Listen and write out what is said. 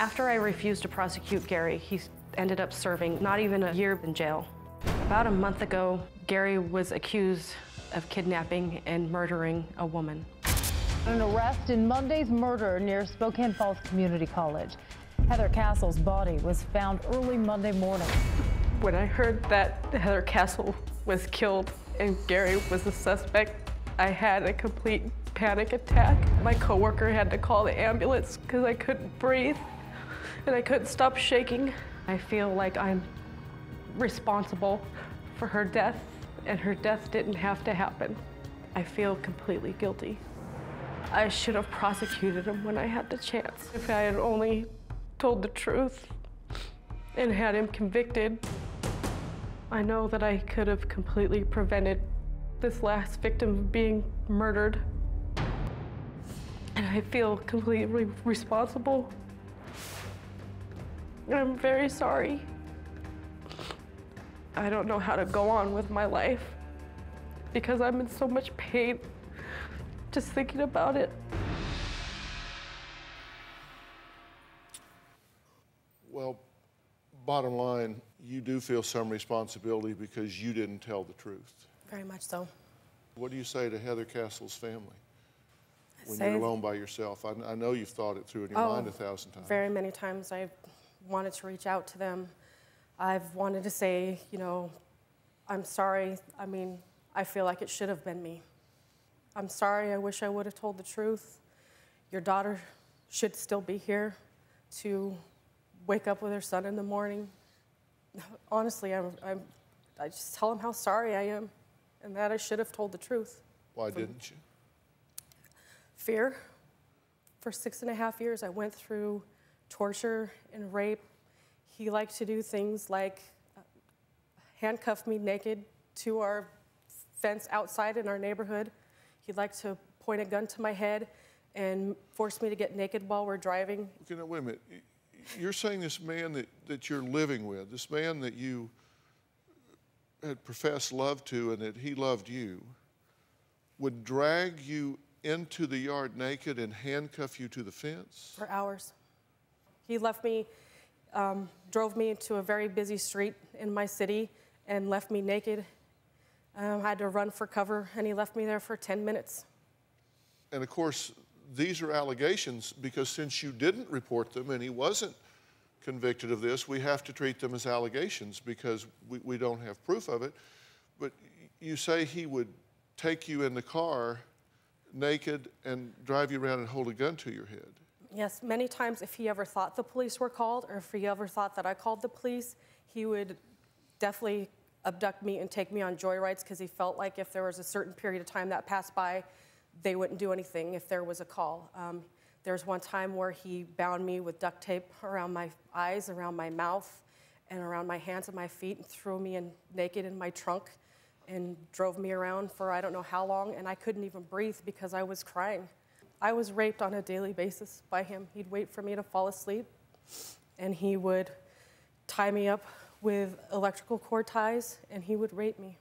After I refused to prosecute Gary, he ended up serving not even a year in jail. About a month ago, Gary was accused of kidnapping and murdering a woman. An arrest in Monday's murder near Spokane Falls Community College. Heather Castle's body was found early Monday morning. When I heard that Heather Castle was killed and Gary was the suspect, I had a complete panic attack. My coworker had to call the ambulance because I couldn't breathe and I couldn't stop shaking. I feel like I'm responsible for her death, and her death didn't have to happen. I feel completely guilty. I should have prosecuted him when I had the chance. If I had only told the truth and had him convicted, I know that I could have completely prevented this last victim being murdered. And I feel completely responsible. I'm very sorry. I don't know how to go on with my life because I'm in so much pain just thinking about it. Well, bottom line, you do feel some responsibility because you didn't tell the truth. Very much so. What do you say to Heather Castle's family when you're alone by yourself? I know you've thought it through in your mind 1,000 times. Very many times I've wanted to reach out to them. I've wanted to say, you know, I'm sorry. I mean, I feel like it should have been me. I'm sorry. I wish I would have told the truth. Your daughter should still be here to wake up with her son in the morning. Honestly, I just tell him how sorry I am and that I should have told the truth. Why didn't you? Fear. For 6.5 years, I went through torture and rape. He liked to do things like handcuff me naked to our fence outside in our neighborhood. He'd like to point a gun to my head and force me to get naked while we're driving. Okay, now wait a minute. You're saying this man that you're living with, this man that you had professed love to and that he loved you, would drag you into the yard naked and handcuff you to the fence? For hours. He left me, drove me to a very busy street in my city and left me naked. I had to run for cover, and he left me there for 10 minutes. And of course, these are allegations because since you didn't report them and he wasn't convicted of this, we have to treat them as allegations because we don't have proof of it. But you say he would take you in the car naked and drive you around and hold a gun to your head. Yes, many times if he ever thought the police were called or if he ever thought that I called the police, he would definitely abduct me and take me on joyrides because he felt like if there was a certain period of time that passed by, they wouldn't do anything if there was a call. There was one time where he bound me with duct tape around my eyes, around my mouth, and around my hands and my feet and threw me in naked in my trunk and drove me around for I don't know how long, and I couldn't even breathe because I was crying. I was raped on a daily basis by him. He'd wait for me to fall asleep, and he would tie me up with electrical cord ties, and he would rape me.